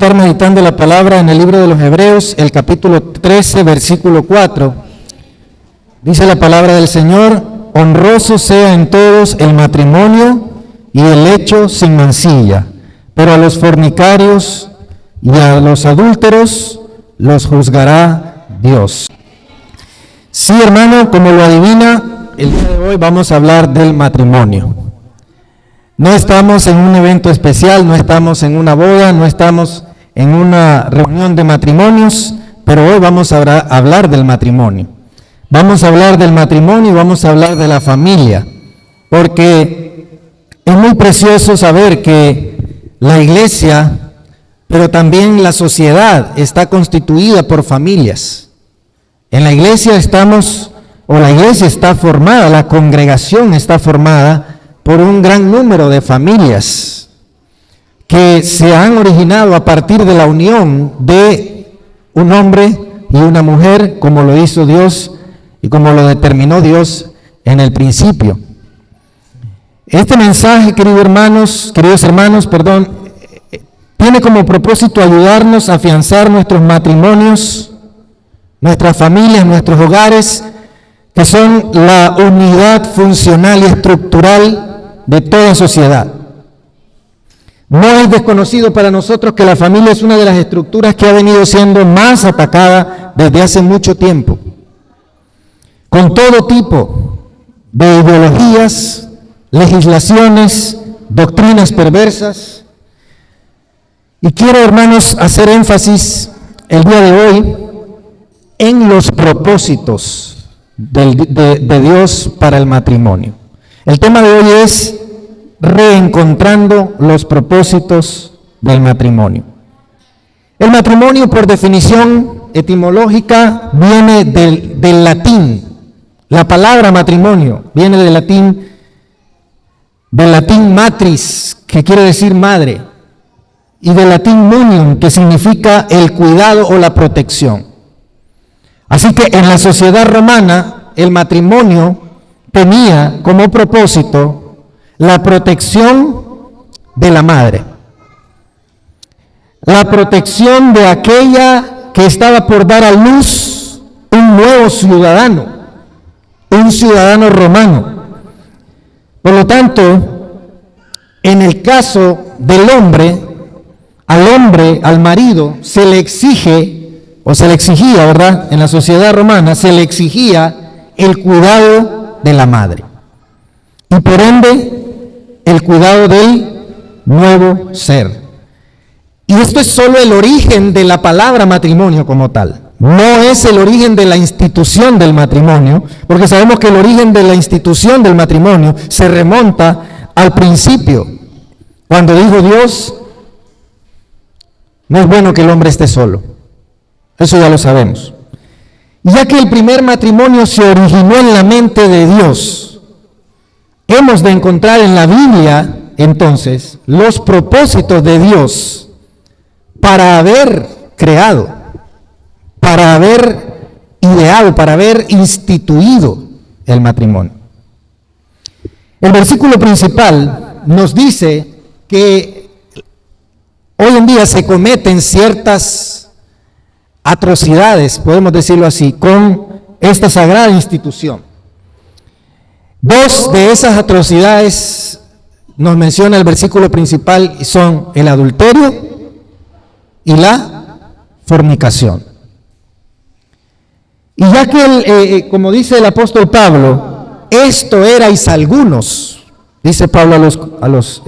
estar meditando la palabra en el libro de los Hebreos, el capítulo 13, versículo 4. Dice la palabra del Señor: honroso sea en todos el matrimonio y el lecho sin mancilla, pero a los fornicarios y a los adúlteros los juzgará Dios. Sí, hermano, como lo adivina, el día de hoy vamos a hablar del matrimonio. No estamos en un evento especial, no estamos en una boda, no estamos en una reunión de matrimonios, pero hoy vamos a hablar del matrimonio. Vamos a hablar del matrimonio y vamos a hablar de la familia, porque es muy precioso saber que la iglesia, pero también la sociedad, está constituida por familias. En la iglesia la iglesia está formada, la congregación está formada por un gran número de familias que se han originado a partir de la unión de un hombre y una mujer, como lo hizo Dios y como lo determinó Dios en el principio. Este mensaje, queridos hermanos, tiene como propósito ayudarnos a afianzar nuestros matrimonios, nuestras familias, nuestros hogares, que son la unidad funcional y estructural de toda sociedad. No es desconocido para nosotros que la familia es una de las estructuras que ha venido siendo más atacada desde hace mucho tiempo, con todo tipo de ideologías, legislaciones, doctrinas perversas. Y quiero, hermanos, hacer énfasis el día de hoy en los propósitos de Dios para el matrimonio. El tema de hoy es reencontrando los propósitos del matrimonio. El matrimonio, por definición etimológica, viene del latín. La palabra matrimonio viene del latín matris, que quiere decir madre, y del latín munium, que significa el cuidado o la protección. Así que en la sociedad romana, el matrimonio tenía como propósito la protección de la madre, la protección de aquella que estaba por dar a luz un nuevo ciudadano, un ciudadano romano. Por lo tanto, en el caso del hombre, al marido, se le exigía, ¿verdad? En la sociedad romana se le exigía el cuidado de la madre y por ende el cuidado del nuevo ser. Y esto es solo el origen de la palabra matrimonio como tal. No es el origen de la institución del matrimonio, porque sabemos que el origen de la institución del matrimonio se remonta al principio, cuando dijo Dios: no es bueno que el hombre esté solo. Eso ya lo sabemos. Y ya que el primer matrimonio se originó en la mente de Dios, hemos de encontrar en la Biblia, entonces, los propósitos de Dios para haber creado, para haber ideado, para haber instituido el matrimonio. El versículo principal nos dice que hoy en día se cometen ciertas atrocidades, podemos decirlo así, con esta sagrada institución. Dos de esas atrocidades nos menciona el versículo principal y son el adulterio y la fornicación. Y ya que, como dice el apóstol Pablo, esto erais algunos, dice Pablo a los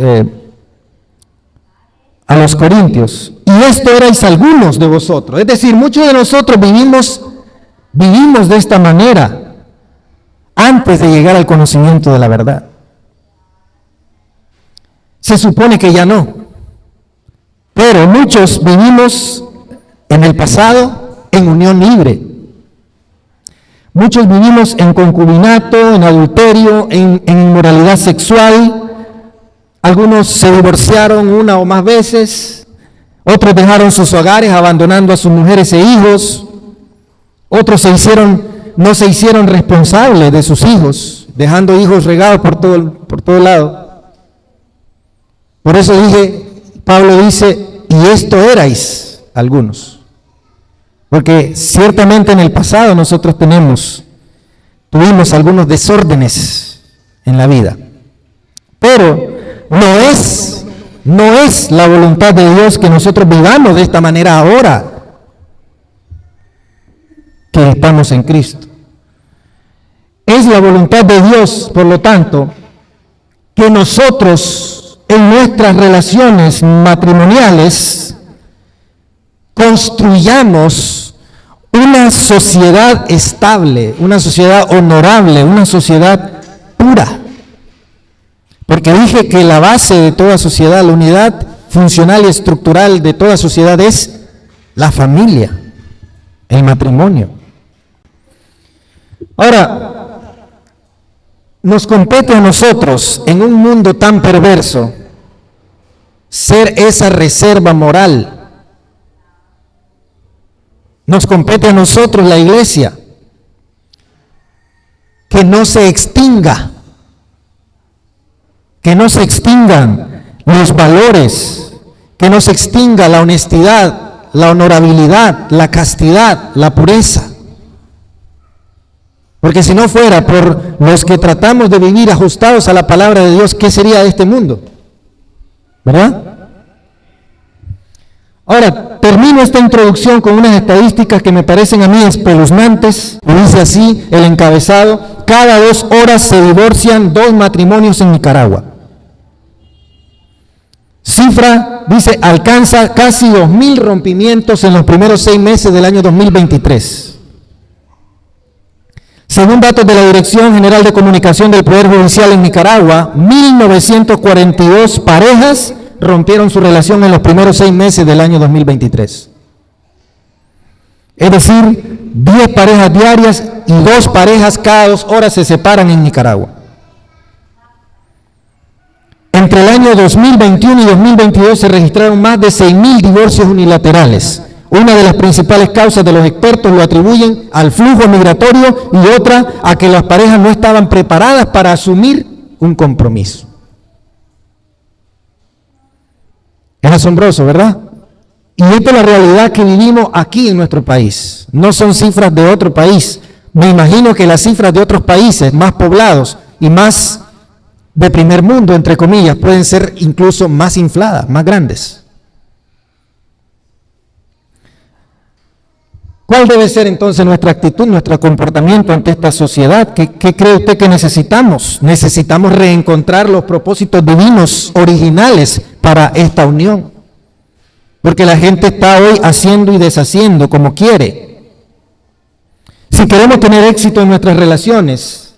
corintios, y esto erais algunos de vosotros. Es decir, muchos de nosotros vivimos de esta manera antes de llegar al conocimiento de la verdad. Se supone que ya no, pero muchos vivimos en el pasado en unión libre. Muchos vivimos en concubinato, en adulterio, en inmoralidad sexual. Algunos se divorciaron una o más veces, otros dejaron sus hogares abandonando a sus mujeres e hijos, otros no se hicieron responsables de sus hijos, dejando hijos regados por todo lado. Por eso Pablo dice, y esto erais algunos. Porque ciertamente en el pasado nosotros tuvimos algunos desórdenes en la vida. Pero no es la voluntad de Dios que nosotros vivamos de esta manera ahora que estamos en Cristo. Es la voluntad de Dios, por lo tanto, que nosotros en nuestras relaciones matrimoniales construyamos una sociedad estable, una sociedad honorable, una sociedad pura. Porque dije que la base de toda sociedad, la unidad funcional y estructural de toda sociedad es la familia, el matrimonio. Ahora, nos compete a nosotros, en un mundo tan perverso, ser esa reserva moral. Nos compete a nosotros, la iglesia, que no se extingan los valores, que no se extinga la honestidad, la honorabilidad, la castidad, la pureza. Porque si no fuera por los que tratamos de vivir ajustados a la palabra de Dios, ¿qué sería de este mundo? ¿Verdad? Ahora, termino esta introducción con unas estadísticas que me parecen a mí espeluznantes. Dice así el encabezado: cada 2 horas se divorcian 2 matrimonios en Nicaragua. Cifra, dice, alcanza casi 2.000 rompimientos en los primeros 6 meses del año 2023. Según datos de la Dirección General de Comunicación del Poder Judicial en Nicaragua, 1.942 parejas rompieron su relación en los primeros 6 meses del año 2023. Es decir, 10 parejas diarias y 2 parejas cada 2 horas se separan en Nicaragua. Entre el año 2021 y 2022 se registraron más de 6.000 divorcios unilaterales. Una de las principales causas de los expertos lo atribuyen al flujo migratorio y otra a que las parejas no estaban preparadas para asumir un compromiso. Es asombroso, ¿verdad? Y esta es la realidad que vivimos aquí en nuestro país. No son cifras de otro país. Me imagino que las cifras de otros países más poblados y más de primer mundo, entre comillas, pueden ser incluso más infladas, más grandes. ¿Cuál debe ser entonces nuestra actitud, nuestro comportamiento ante esta sociedad? ¿Qué cree usted que necesitamos? Necesitamos reencontrar los propósitos divinos originales para esta unión. Porque la gente está hoy haciendo y deshaciendo como quiere. Si queremos tener éxito en nuestras relaciones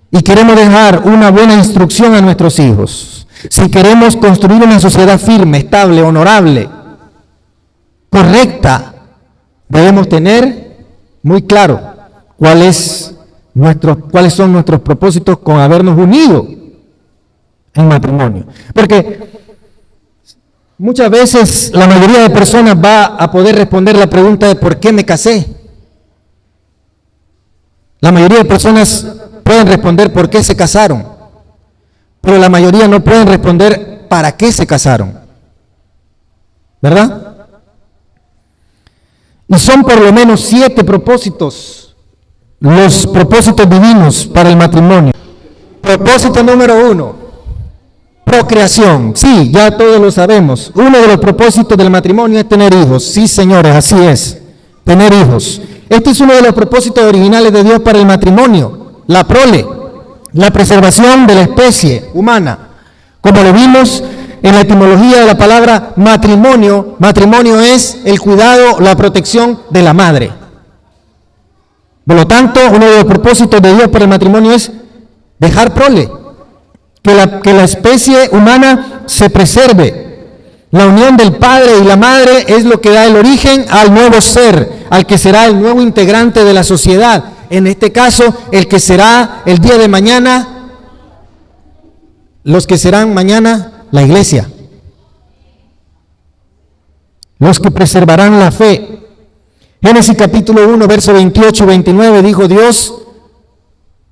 y queremos dejar una buena instrucción a nuestros hijos, si queremos construir una sociedad firme, estable, honorable, correcta, debemos tener muy claro cuáles son nuestros propósitos con habernos unido en matrimonio. Porque muchas veces la mayoría de personas va a poder responder la pregunta de ¿por qué me casé? La mayoría de personas pueden responder ¿por qué se casaron? Pero la mayoría no pueden responder ¿para qué se casaron? ¿Verdad? Y son por lo menos 7 propósitos, los propósitos divinos para el matrimonio. Propósito número 1, procreación. Sí, ya todos lo sabemos. Uno de los propósitos del matrimonio es tener hijos. Sí, señores, así es, tener hijos. Este es uno de los propósitos originales de Dios para el matrimonio, la prole, la preservación de la especie humana. Como lo vimos en la etimología de la palabra matrimonio, matrimonio es el cuidado, la protección de la madre. Por lo tanto, uno de los propósitos de Dios para el matrimonio es dejar prole, que la especie humana se preserve. La unión del padre y la madre es lo que da el origen al nuevo ser, al que será el nuevo integrante de la sociedad. En este caso, el que será el día de mañana, los que serán mañana la iglesia, los que preservarán la fe. Génesis capítulo 1, verso 28 y 29 dijo Dios: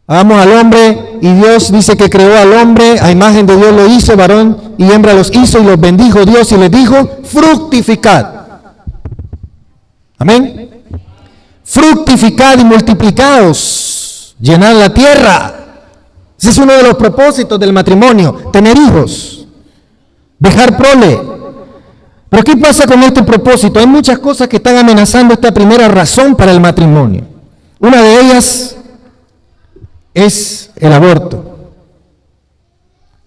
Hagamos al hombre, y Dios dice que creó al hombre, a imagen de Dios lo hizo, varón y hembra los hizo, y los bendijo Dios y les dijo, fructificad. Amén. Fructificad y multiplicaos, llenad la tierra. Ese es uno de los propósitos del matrimonio, tener hijos, dejar prole. Pero ¿qué pasa con este propósito? Hay muchas cosas que están amenazando esta primera razón para el matrimonio. Una de ellas es el aborto.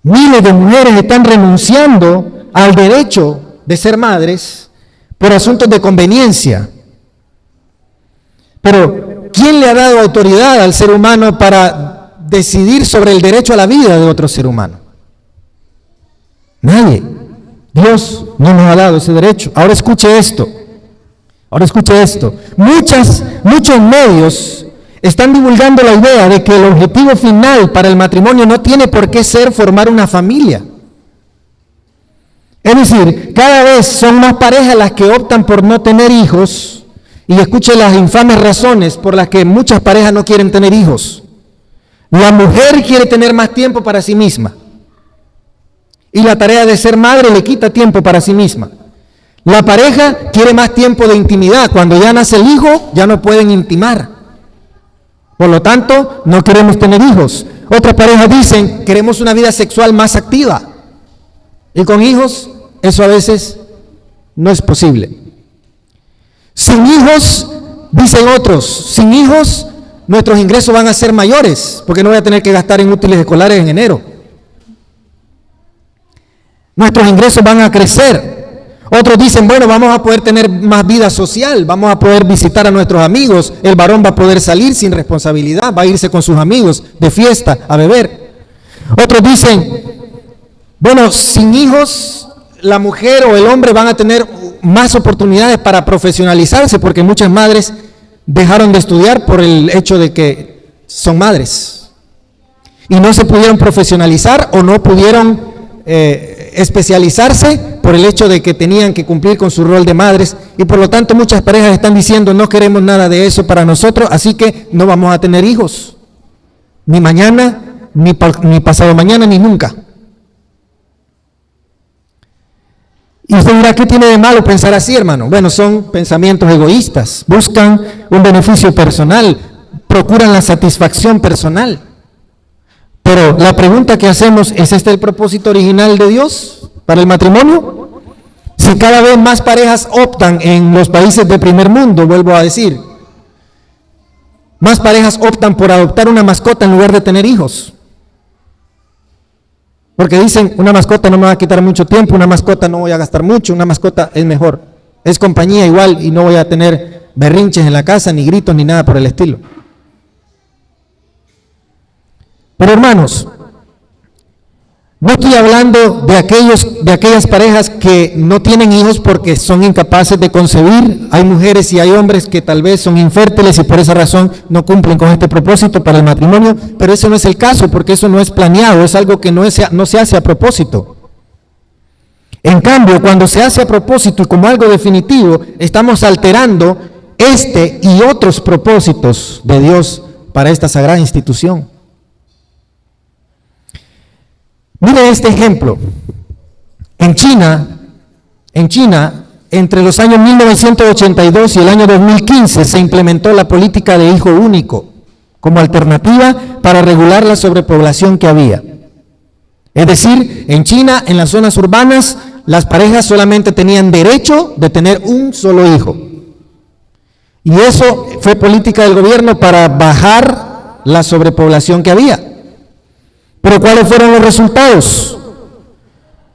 Miles de mujeres están renunciando al derecho de ser madres por asuntos de conveniencia. Pero, ¿quién le ha dado autoridad al ser humano para decidir sobre el derecho a la vida de otro ser humano? Nadie. Dios no nos ha dado ese derecho. Ahora escuche esto. Muchos medios están divulgando la idea de que el objetivo final para el matrimonio no tiene por qué ser formar una familia. Es decir, cada vez son más parejas las que optan por no tener hijos. Y escuche las infames razones por las que muchas parejas no quieren tener hijos. La mujer quiere tener más tiempo para sí misma. Y la tarea de ser madre le quita tiempo para sí misma. La pareja quiere más tiempo de intimidad. Cuando ya nace el hijo, ya no pueden intimar. Por lo tanto, no queremos tener hijos. Otras parejas dicen, queremos una vida sexual más activa. Y con hijos, eso a veces no es posible. Sin hijos, dicen otros, sin hijos, nuestros ingresos van a ser mayores, porque no voy a tener que gastar en útiles escolares en enero. Nuestros ingresos van a crecer. Otros dicen, bueno, vamos a poder tener más vida social, vamos a poder visitar a nuestros amigos, el varón va a poder salir sin responsabilidad, va a irse con sus amigos de fiesta a beber. Otros dicen, bueno, sin hijos, la mujer o el hombre van a tener más oportunidades para profesionalizarse, porque muchas madres dejaron de estudiar por el hecho de que son madres y no se pudieron profesionalizar o no pudieron especializarse por el hecho de que tenían que cumplir con su rol de madres, y por lo tanto muchas parejas están diciendo, no queremos nada de eso para nosotros, así que no vamos a tener hijos, ni mañana, ni pasado mañana, ni nunca. Y usted dirá, ¿qué tiene de malo pensar así, hermano? Bueno, son pensamientos egoístas, buscan un beneficio personal, procuran la satisfacción personal. Pero la pregunta que hacemos, ¿es este el propósito original de Dios para el matrimonio? Si cada vez más parejas optan en los países de primer mundo, vuelvo a decir, más parejas optan por adoptar una mascota en lugar de tener hijos. Porque dicen, una mascota no me va a quitar mucho tiempo, una mascota no voy a gastar mucho, una mascota es mejor, es compañía igual y no voy a tener berrinches en la casa, ni gritos, ni nada por el estilo. Pero hermanos, no estoy hablando de aquellas parejas que no tienen hijos porque son incapaces de concebir. Hay mujeres y hay hombres que tal vez son infértiles y por esa razón no cumplen con este propósito para el matrimonio, pero eso no es el caso, porque eso no es planeado, es algo que no se hace a propósito. En cambio, cuando se hace a propósito y como algo definitivo, estamos alterando este y otros propósitos de Dios para esta sagrada institución. Mire este ejemplo. En China, entre los años 1982 y el año 2015 se implementó la política de hijo único como alternativa para regular la sobrepoblación que había. Es decir, en China, en las zonas urbanas, las parejas solamente tenían derecho de tener un solo hijo. Y eso fue política del gobierno para bajar la sobrepoblación que había. Pero ¿cuáles fueron los resultados?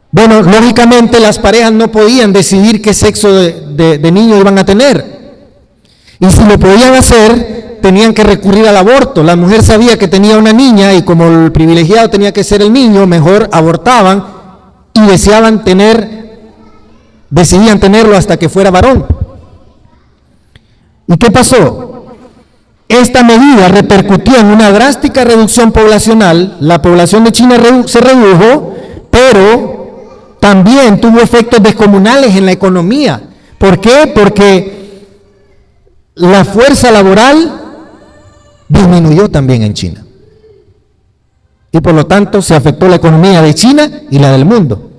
Bueno, lógicamente las parejas no podían decidir qué sexo de niño iban a tener. Y si lo podían hacer, tenían que recurrir al aborto. La mujer sabía que tenía una niña y como el privilegiado tenía que ser el niño, mejor abortaban y decidían tenerlo hasta que fuera varón. ¿Y qué pasó? Esta medida repercutió en una drástica reducción poblacional, la población de China se redujo, pero también tuvo efectos descomunales en la economía. ¿Por qué? Porque la fuerza laboral disminuyó también en China. y por lo tanto se afectó la economía de China y la del mundo.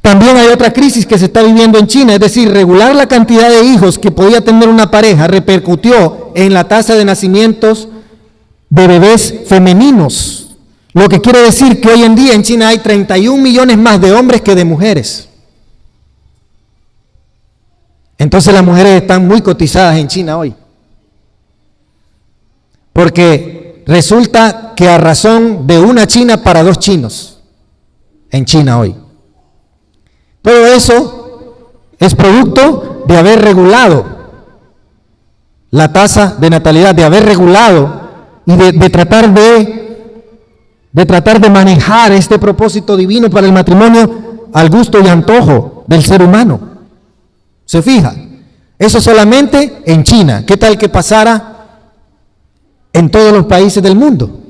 También hay otra crisis que se está viviendo en China, es decir, regular la cantidad de hijos que podía tener una pareja repercutió en la tasa de nacimientos de bebés femeninos, lo que quiere decir que hoy en día en China hay 31 millones más de hombres que de mujeres. Entonces las mujeres están muy cotizadas en China hoy, porque resulta que a razón de una china para 2 chinos en China hoy. Todo eso es producto de haber regulado la tasa de natalidad, de haber regulado y de tratar de manejar este propósito divino para el matrimonio al gusto y antojo del ser humano. ¿Se fija? Eso solamente en China. ¿Qué tal que pasara en todos los países del mundo?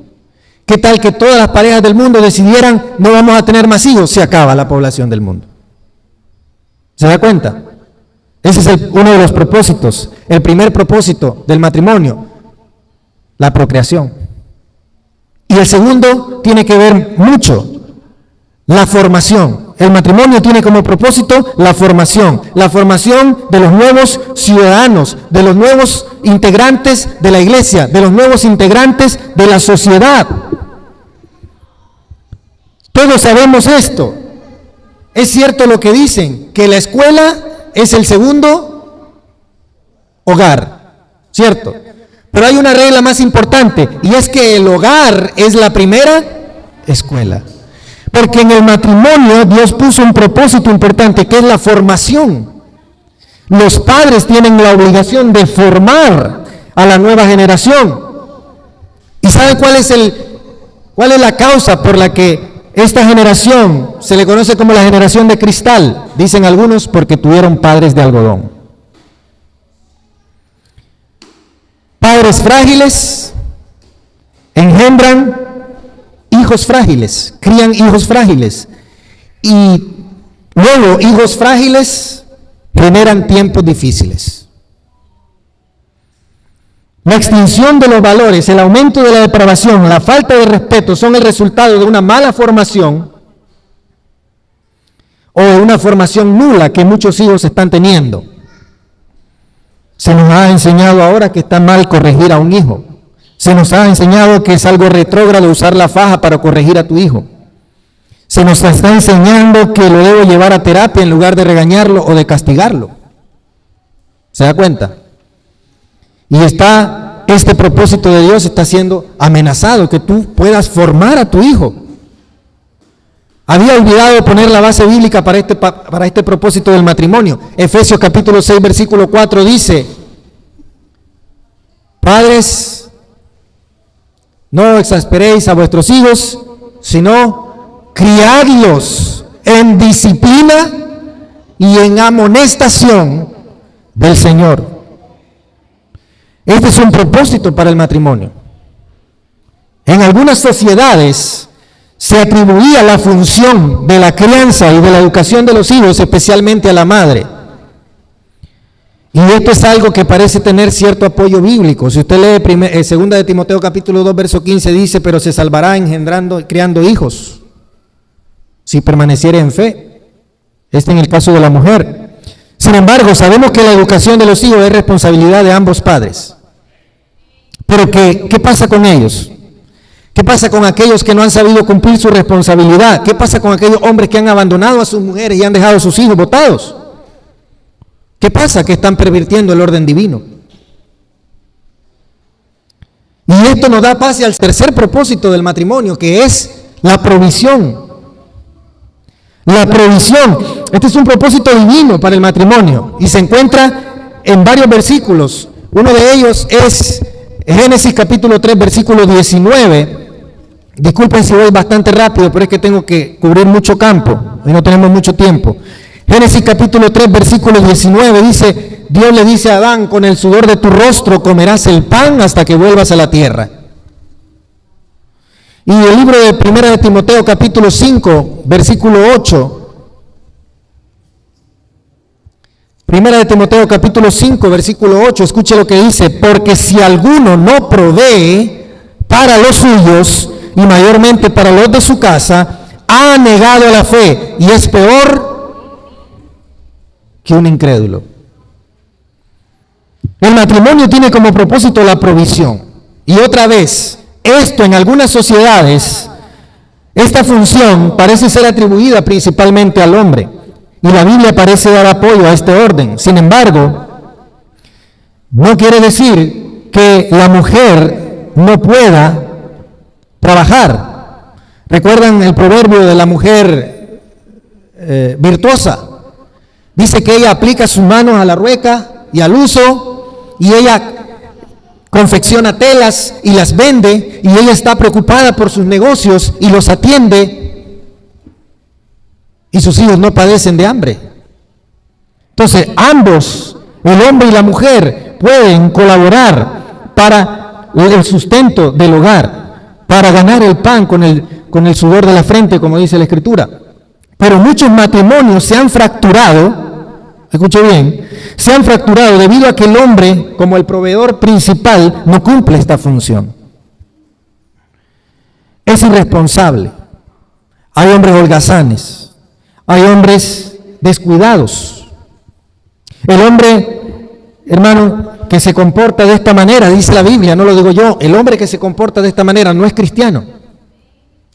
¿Qué tal que todas las parejas del mundo decidieran no vamos a tener más hijos? Se acaba la población del mundo. ¿Se da cuenta? Ese es uno de los propósitos, el primer propósito del matrimonio, la procreación. Y el segundo tiene que ver mucho, la formación. El matrimonio tiene como propósito la formación de los nuevos ciudadanos, de los nuevos integrantes de la iglesia, de los nuevos integrantes de la sociedad. Todos sabemos esto. Es cierto lo que dicen, que la escuela es el segundo hogar, ¿cierto? Pero hay una regla más importante, y es que el hogar es la primera escuela. Porque en el matrimonio Dios puso un propósito importante, que es la formación. Los padres tienen la obligación de formar a la nueva generación. ¿Y saben cuál es la causa por la que esta generación se le conoce como la generación de cristal? Dicen algunos, porque tuvieron padres de algodón. Padres frágiles engendran hijos frágiles, crían hijos frágiles. Y luego hijos frágiles generan tiempos difíciles. La extinción de los valores, el aumento de la depravación, la falta de respeto son el resultado de una mala formación o de una formación nula que muchos hijos están teniendo. Se nos ha enseñado ahora que está mal corregir a un hijo. Se nos ha enseñado que es algo retrógrado usar la faja para corregir a tu hijo. Se nos está enseñando que lo debo llevar a terapia en lugar de regañarlo o de castigarlo. ¿Se da cuenta? Y este propósito de Dios está siendo amenazado, que tú puedas formar a tu hijo. Había olvidado poner la base bíblica para este propósito del matrimonio. Efesios capítulo 6, versículo 4 dice: padres, no exasperéis a vuestros hijos, sino criadlos en disciplina y en amonestación del Señor. Este es un propósito para el matrimonio. En algunas sociedades se atribuía la función de la crianza y de la educación de los hijos, especialmente a la madre. Y esto es algo que parece tener cierto apoyo bíblico. Si usted lee 2 de Timoteo capítulo 2, verso 15, dice: pero se salvará engendrando y criando hijos, si permaneciere en fe. En el caso de la mujer. Sin embargo, sabemos que la educación de los hijos es responsabilidad de ambos padres. Pero ¿qué pasa con ellos? ¿Qué pasa con aquellos que no han sabido cumplir su responsabilidad? ¿Qué pasa con aquellos hombres que han abandonado a sus mujeres y han dejado a sus hijos botados? ¿Qué pasa? Que están pervirtiendo el orden divino. Y esto nos da pase al tercer propósito del matrimonio, que es la provisión. La provisión. Este es un propósito divino para el matrimonio y se encuentra en varios versículos. Uno de ellos es Génesis capítulo 3, versículo 19. Disculpen si voy bastante rápido, pero es que tengo que cubrir mucho campo y no tenemos mucho tiempo. Génesis capítulo 3, versículo 19 dice: Dios le dice a Adán: con el sudor de tu rostro comerás el pan hasta que vuelvas a la tierra. Y el libro de 1 de Timoteo capítulo 5, versículo 8. 1 de Timoteo capítulo 5, versículo 8, escuche lo que dice: porque si alguno no provee para los suyos, y mayormente para los de su casa, ha negado la fe y es peor que un incrédulo. El matrimonio tiene como propósito la provisión. Y otra vez, esto en algunas sociedades, esta función parece ser atribuida principalmente al hombre. Y la Biblia parece dar apoyo a este orden. Sin embargo, no quiere decir que la mujer no pueda trabajar. ¿Recuerdan el proverbio de la mujer virtuosa? Dice que ella aplica sus manos a la rueca y al uso, y ella confecciona telas y las vende, y ella está preocupada por sus negocios y los atiende, y sus hijos no padecen de hambre. Entonces, ambos, el hombre y la mujer, pueden colaborar para el sustento del hogar, para ganar el pan con el sudor de la frente, como dice la Escritura. Pero muchos matrimonios se han fracturado, escuche bien, se han fracturado debido a que el hombre, como el proveedor principal, no cumple esta función. Es irresponsable. Hay hombres holgazanes, hay hombres descuidados. El hombre, hermano, que se comporta de esta manera, dice la Biblia, no lo digo yo, el hombre que se comporta de esta manera no es cristiano.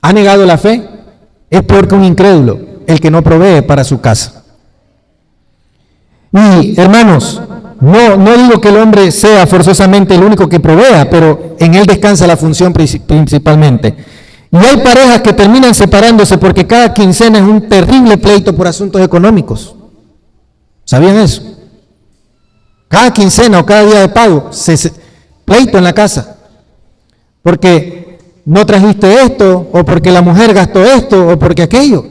Ha negado la fe, es peor que un incrédulo, el que no provee para su casa. Y hermanos, no digo que el hombre sea forzosamente el único que provea, pero en él descansa la función principalmente. Y hay parejas que terminan separándose porque cada quincena es un terrible pleito por asuntos económicos. ¿Sabían eso? Cada quincena o cada día de pago, pleito en la casa. Porque no trajiste esto, o porque la mujer gastó esto, o porque aquello.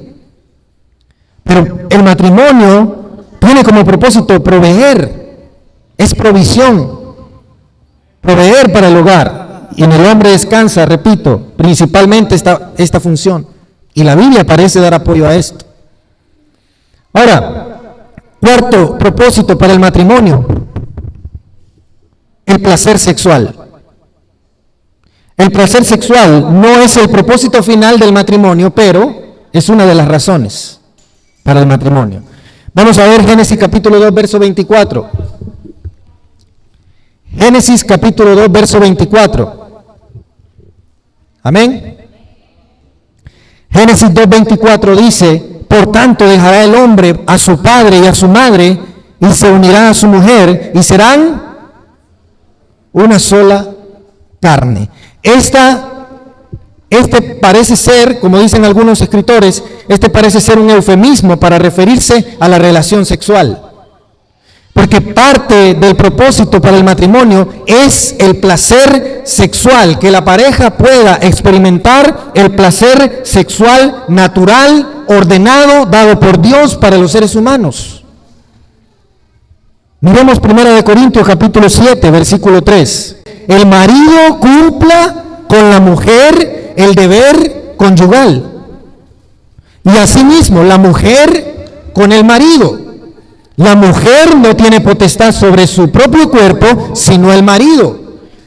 Pero el matrimonio tiene como propósito proveer, es provisión, proveer para el hogar. Y en el hombre descansa, repito, principalmente esta función. Y la Biblia parece dar apoyo a esto. Ahora, cuarto propósito para el matrimonio, el placer sexual. El placer sexual no es el propósito final del matrimonio, pero es una de las razones para el matrimonio. Vamos a ver Génesis capítulo 2, verso 24. Génesis capítulo 2, verso 24. Amén. Génesis 2, 24 dice: por tanto dejará el hombre a su padre y a su madre, y se unirá a su mujer, y serán una sola carne. Este parece ser, como dicen algunos escritores, este parece ser un eufemismo para referirse a la relación sexual. Porque parte del propósito para el matrimonio es el placer sexual, que la pareja pueda experimentar el placer sexual natural, ordenado, dado por Dios para los seres humanos. Miremos 1 Corintios capítulo 7, versículo 3. El marido cumpla con la mujer el deber conyugal, y asimismo la mujer con el marido. La mujer no tiene potestad sobre su propio cuerpo, sino el marido,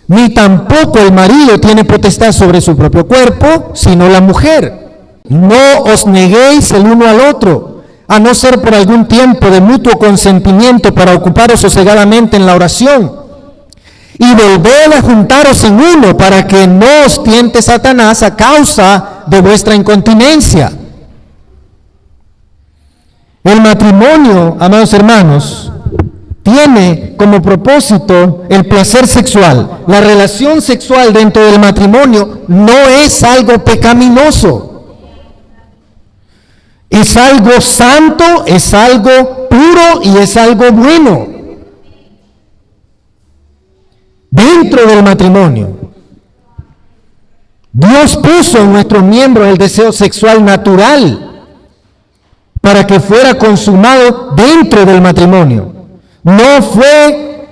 ni tampoco el marido tiene potestad sobre su propio cuerpo, sino la mujer. No os neguéis el uno al otro, a no ser por algún tiempo de mutuo consentimiento para ocuparos sosegadamente en la oración, y volved a juntaros en uno, para que no os tiente Satanás a causa de vuestra incontinencia. El matrimonio, amados hermanos, tiene como propósito el placer sexual. La relación sexual dentro del matrimonio no es algo pecaminoso. Es algo santo, es algo puro y es algo bueno. Dentro del matrimonio, Dios puso en nuestros miembros el deseo sexual natural para que fuera consumado dentro del matrimonio. No fue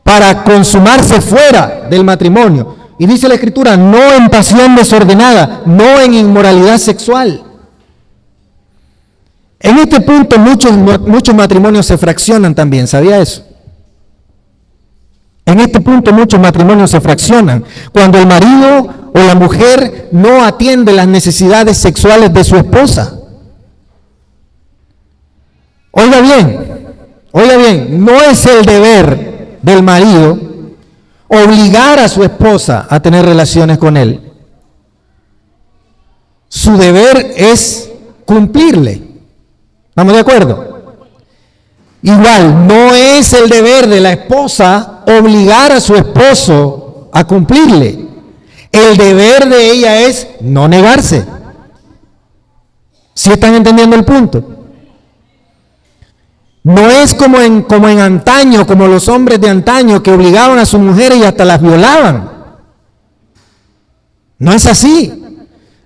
para consumarse fuera del matrimonio. Y dice la Escritura, no en pasión desordenada, no en inmoralidad sexual. En este punto muchos matrimonios se fraccionan también, ¿sabía eso? En este punto muchos matrimonios se fraccionan. Cuando el marido o la mujer no atiende las necesidades sexuales de su esposa. Oiga bien, no es el deber del marido obligar a su esposa a tener relaciones con él. Su deber es cumplirle. ¿Estamos de acuerdo? Igual, no es el deber de la esposa obligar a su esposo a cumplirle. El deber de ella es no negarse. ¿Sí están entendiendo el punto? No es como en antaño, como los hombres de antaño que obligaban a sus mujeres y hasta las violaban. No es así.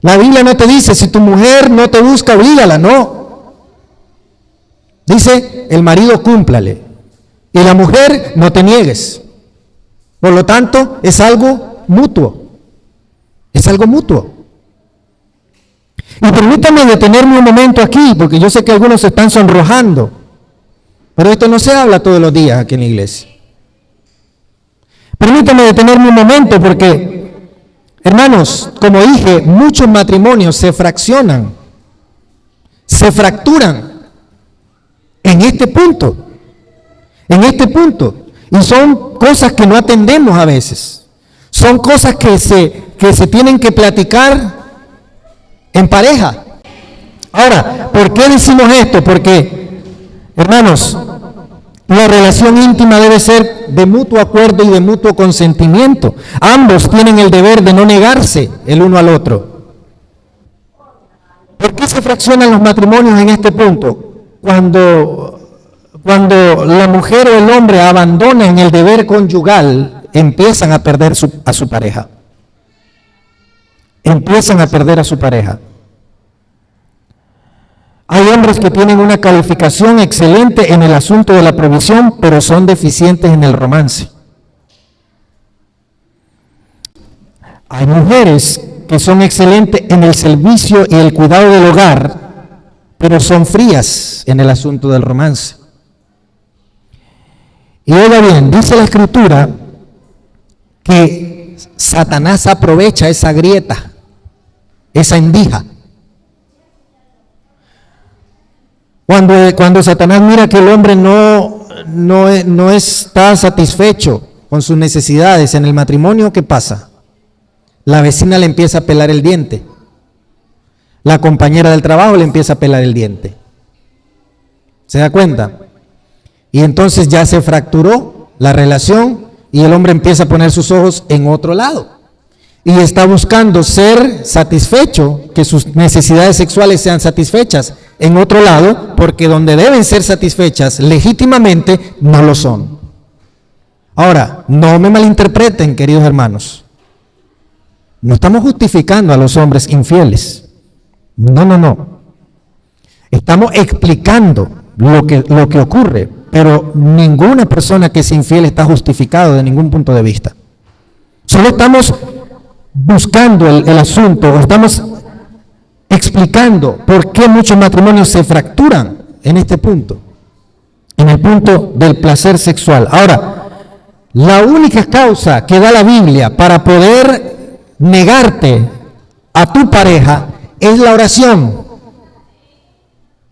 La Biblia no te dice, si tu mujer no te busca, obrígala, no. Dice, el marido cúmplale. Y la mujer, no te niegues. Por lo tanto, es algo mutuo. Es algo mutuo. Y permítame detenerme un momento aquí, porque yo sé que algunos se están sonrojando. Pero esto no se habla todos los días aquí en la iglesia. Permítame detenerme un momento, porque, hermanos, como dije, muchos matrimonios se fraccionan, se fracturan en este punto. Y son cosas que no atendemos a veces. Son cosas que se tienen que platicar en pareja. Ahora, ¿por qué decimos esto? Porque, hermanos, la relación íntima debe ser de mutuo acuerdo y de mutuo consentimiento. Ambos tienen el deber de no negarse el uno al otro. ¿Por qué se fraccionan los matrimonios en este punto? Cuando la mujer o el hombre abandonan el deber conyugal, empiezan a perder a su pareja. Empiezan a perder a su pareja. Hay hombres que tienen una calificación excelente en el asunto de la provisión, pero son deficientes en el romance. Hay mujeres que son excelentes en el servicio y el cuidado del hogar, pero son frías en el asunto del romance. Y oiga bien, dice la Escritura que Satanás aprovecha esa grieta, esa endija. Cuando Satanás mira que el hombre no está satisfecho con sus necesidades en el matrimonio, ¿qué pasa? La vecina le empieza a pelar el diente. La compañera del trabajo le empieza a pelar el diente. ¿Se da cuenta? Y entonces ya se fracturó la relación y el hombre empieza a poner sus ojos en otro lado. Y está buscando ser satisfecho, que sus necesidades sexuales sean satisfechas en otro lado, porque donde deben ser satisfechas legítimamente no lo son. Ahora, no me malinterpreten, queridos hermanos. No estamos justificando a los hombres infieles. No. Estamos explicando lo que ocurre, pero ninguna persona que es infiel está justificado de ningún punto de vista. Solo estamos buscando el asunto, estamos explicando por qué muchos matrimonios se fracturan en este punto, en el punto del placer sexual. Ahora, la única causa que da la Biblia para poder negarte a tu pareja es la oración.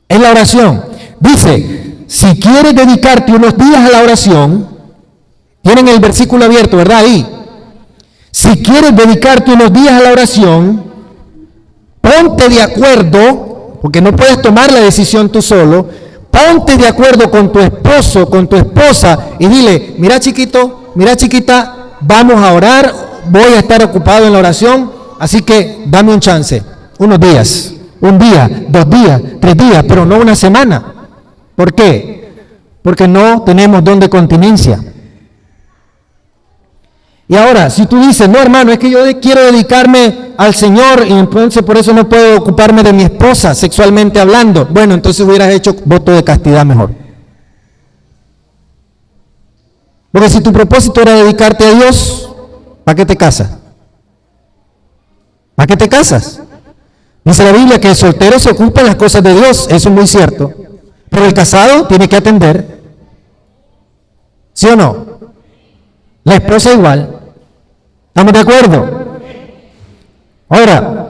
Es la oración. Dice, si quieres dedicarte unos días a la oración, tienen el versículo abierto, ¿verdad? Ahí. Si quieres dedicarte unos días a la oración, ponte de acuerdo, porque no puedes tomar la decisión tú solo, ponte de acuerdo con tu esposo, con tu esposa, y dile, mira chiquito, mira chiquita, vamos a orar, voy a estar ocupado en la oración, así que dame un chance, unos días, un día, 2 días, 3 días, pero no una semana. ¿Por qué? Porque no tenemos don de continencia. Y ahora, si tú dices, no hermano, es que yo quiero dedicarme al Señor y entonces por eso no puedo ocuparme de mi esposa sexualmente hablando, bueno, entonces hubieras hecho voto de castidad mejor. Porque si tu propósito era dedicarte a Dios, ¿para qué te casas? ¿Para qué te casas? Dice la Biblia que el soltero se ocupa en las cosas de Dios, eso es muy cierto, pero el casado tiene que atender. ¿Sí o no? La esposa igual. ¿Estamos de acuerdo? Ahora,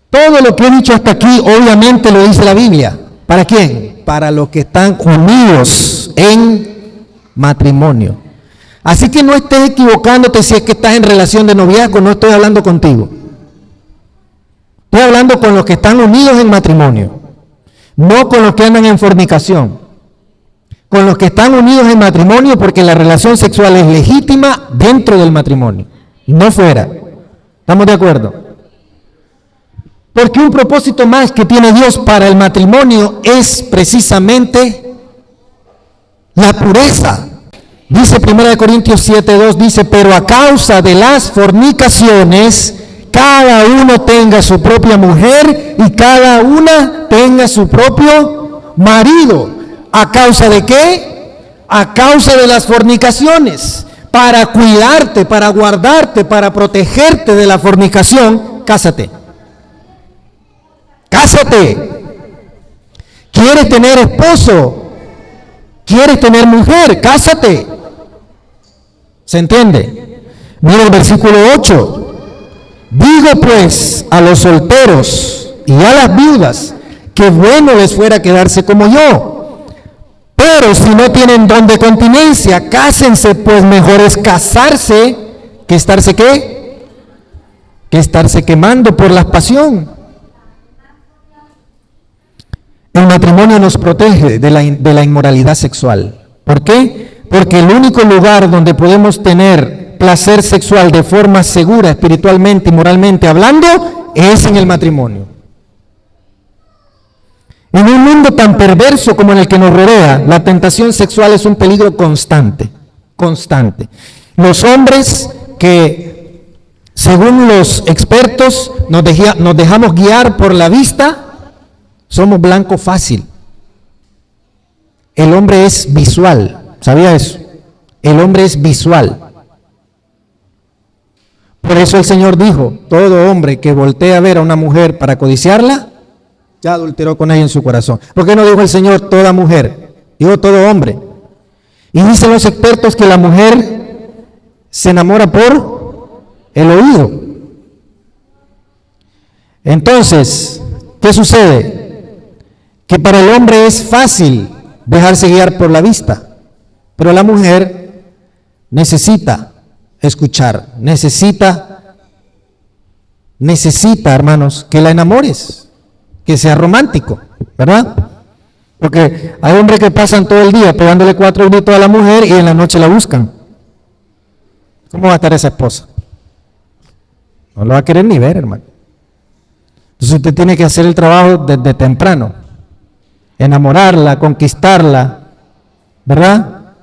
todo lo que he dicho hasta aquí, obviamente lo dice la Biblia. ¿Para quién? Para los que están unidos en matrimonio. Así que no estés equivocándote si es que estás en relación de noviazgo, no estoy hablando contigo. Estoy hablando con los que están unidos en matrimonio, no con los que andan en fornicación. Con los que están unidos en matrimonio, porque la relación sexual es legítima dentro del matrimonio, no fuera. ¿Estamos de acuerdo? Porque un propósito más que tiene Dios para el matrimonio es precisamente la pureza. Dice 1 Corintios 7:2, dice, pero a causa de las fornicaciones, cada uno tenga su propia mujer y cada una tenga su propio marido. ¿A causa de qué? A causa de las fornicaciones. Para cuidarte, para guardarte, para protegerte de la fornicación, cásate. Cásate. ¿Quieres tener esposo? ¿Quieres tener mujer? Cásate. ¿Se entiende? Mira el versículo 8. Digo pues a los solteros y a las viudas que bueno les fuera quedarse como yo. Pero si no tienen don de continencia, cásense, pues mejor es casarse que estarse ¿qué? Que estarse quemando por la pasión. El matrimonio nos protege de la inmoralidad sexual. ¿Por qué? Porque el único lugar donde podemos tener placer sexual de forma segura, espiritualmente y moralmente hablando, es en el matrimonio. En un mundo tan perverso como en el que nos rodea, la tentación sexual es un peligro constante, constante. Los hombres que, según los expertos, nos dejamos guiar por la vista, somos blanco fácil. El hombre es visual, ¿sabía eso? El hombre es visual. Por eso el Señor dijo, todo hombre que voltea a ver a una mujer para codiciarla, ya adulteró con ella en su corazón. ¿Por qué no dijo el Señor toda mujer? Dijo todo hombre. Y dicen los expertos que la mujer se enamora por el oído. Entonces, ¿qué sucede? Que para el hombre es fácil dejarse guiar por la vista, pero la mujer necesita escuchar, necesita, hermanos, que la enamores, que sea romántico, ¿verdad? Porque hay hombres que pasan todo el día pegándole 4 gritos a la mujer y en la noche la buscan. ¿Cómo va a estar esa esposa? No lo va a querer ni ver, hermano. Entonces usted tiene que hacer el trabajo desde temprano, enamorarla, conquistarla, ¿verdad?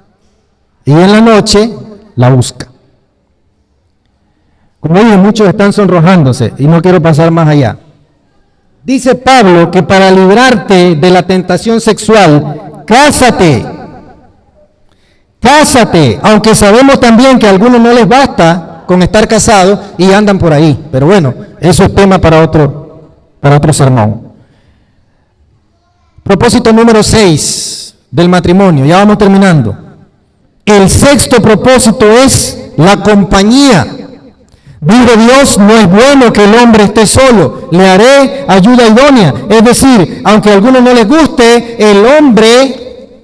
Y en la noche la busca. Como dije, muchos están sonrojándose y no quiero pasar más allá. Dice Pablo que para librarte de la tentación sexual, cásate. Cásate, aunque sabemos también que a algunos no les basta con estar casados y andan por ahí. Pero bueno, eso es tema para otro sermón. Propósito número 6 del matrimonio, ya vamos terminando. El sexto propósito es la compañía. Dijo Dios, no es bueno que el hombre esté solo, le haré ayuda idónea. Es decir, aunque a algunos no les guste, el hombre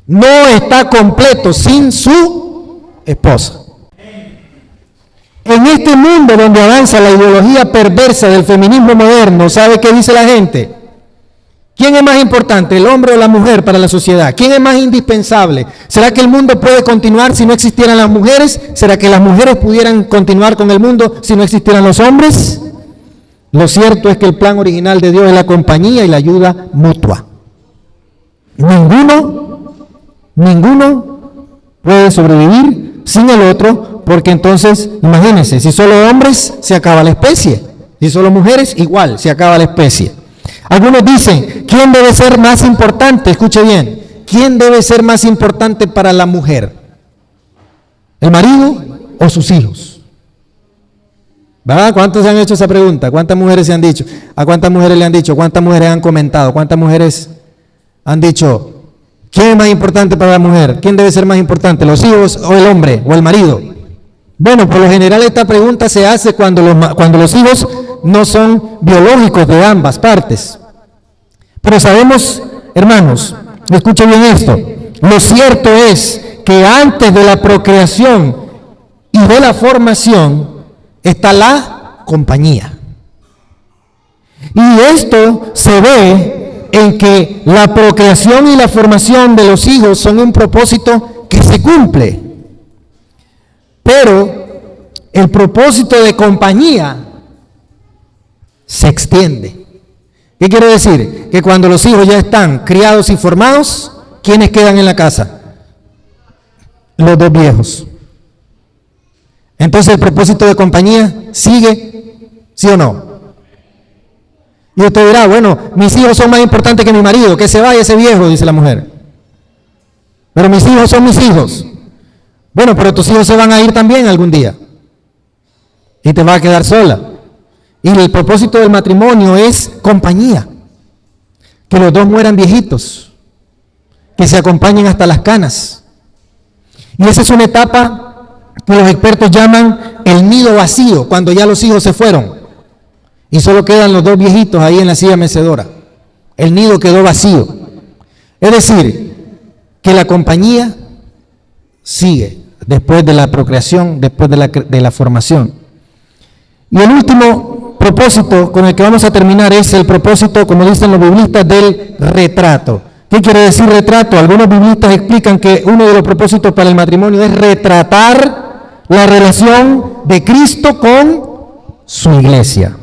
no está completo sin su esposa. En este mundo donde avanza la ideología perversa del feminismo moderno, ¿sabe qué dice la gente? ¿Quién es más importante, el hombre o la mujer para la sociedad? ¿Quién es más indispensable? ¿Será que el mundo puede continuar si no existieran las mujeres? ¿Será que las mujeres pudieran continuar con el mundo si no existieran los hombres? Lo cierto es que el plan original de Dios es la compañía y la ayuda mutua. Ninguno puede sobrevivir sin el otro, porque entonces, imagínense, si solo hombres, se acaba la especie. Si solo mujeres, igual, se acaba la especie. Algunos dicen, ¿quién debe ser más importante? Escuche bien, ¿quién debe ser más importante para la mujer? ¿El marido o sus hijos? ¿Verdad? ¿Cuántos se han hecho esa pregunta? ¿Cuántas mujeres se han dicho? ¿A cuántas mujeres le han dicho? ¿Cuántas mujeres han comentado? ¿Cuántas mujeres han dicho, ¿quién es más importante para la mujer? ¿Quién debe ser más importante, los hijos o el hombre o el marido? Bueno, por lo general esta pregunta se hace cuando los hijos no son biológicos de ambas partes. Pero sabemos, hermanos, escuchen bien esto, lo cierto es que antes de la procreación y de la formación está la compañía. Y esto se ve en que la procreación y la formación de los hijos son un propósito que se cumple. Pero el propósito de compañía se extiende. ¿Qué quiere decir? Que cuando los hijos ya están criados y formados, ¿quiénes quedan en la casa? Los dos viejos. Entonces el propósito de compañía sigue, ¿sí o no? Y usted dirá, bueno, mis hijos son más importantes que mi marido, que se vaya ese viejo, dice la mujer. Pero mis hijos son mis hijos. Bueno, pero tus hijos se van a ir también algún día. Y te vas a quedar sola. Y el propósito del matrimonio es compañía. Que los dos mueran viejitos. Que se acompañen hasta las canas. Y esa es una etapa que los expertos llaman el nido vacío, cuando ya los hijos se fueron. Y solo quedan los dos viejitos ahí en la silla mecedora. El nido quedó vacío. Es decir, que la compañía sigue después de la procreación, después de la formación. Y el último propósito con el que vamos a terminar es el propósito, como dicen los biblistas, del retrato. ¿Qué quiere decir retrato? Algunos biblistas explican que uno de los propósitos para el matrimonio es retratar la relación de Cristo con su iglesia.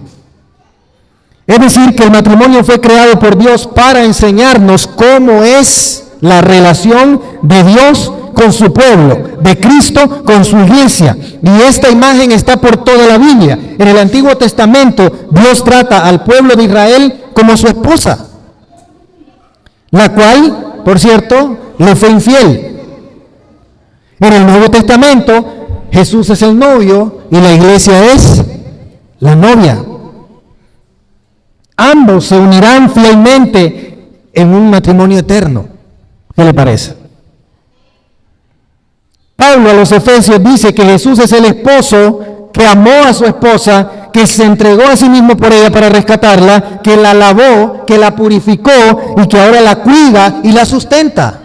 Es decir, que el matrimonio fue creado por Dios para enseñarnos cómo es la relación de Dios con su pueblo, de Cristo con su iglesia. Y esta imagen está por toda la Biblia. En el Antiguo Testamento, Dios trata al pueblo de Israel como su esposa, la cual, por cierto, le fue infiel. En el Nuevo Testamento, Jesús es el novio y la iglesia es la novia. Ambos se unirán fielmente en un matrimonio eterno. ¿Qué le parece? Pablo a los Efesios dice que Jesús es el esposo que amó a su esposa, que se entregó a sí mismo por ella para rescatarla, que la lavó, que la purificó y que ahora la cuida y la sustenta.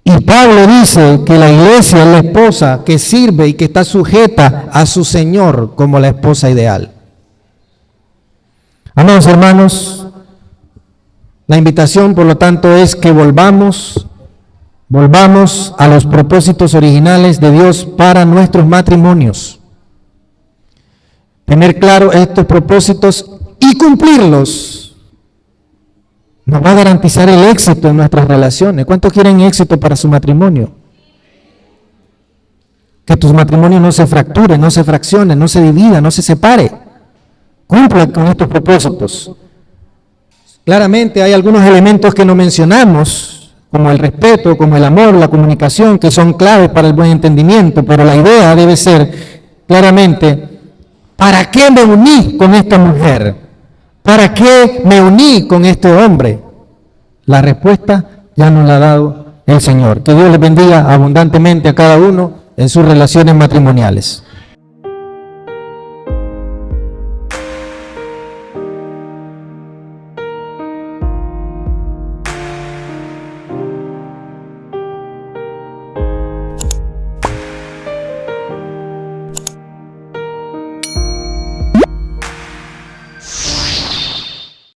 Y Pablo dice que la iglesia es la esposa que sirve y que está sujeta a su Señor como la esposa ideal. Amados hermanos, la invitación, por lo tanto, es que volvamos a los propósitos originales de Dios para nuestros matrimonios. Tener claro estos propósitos y cumplirlos nos va a garantizar el éxito en nuestras relaciones. ¿Cuántos quieren éxito para su matrimonio? Que tu matrimonio no se fracture, no se fraccione, no se divida, no se separe. Cumplan con estos propósitos. Claramente hay algunos elementos que no mencionamos, como el respeto, como el amor, la comunicación, que son claves para el buen entendimiento, pero la idea debe ser claramente, ¿para qué me uní con esta mujer? ¿Para qué me uní con este hombre? La respuesta ya nos la ha dado el Señor. Que Dios les bendiga abundantemente a cada uno en sus relaciones matrimoniales.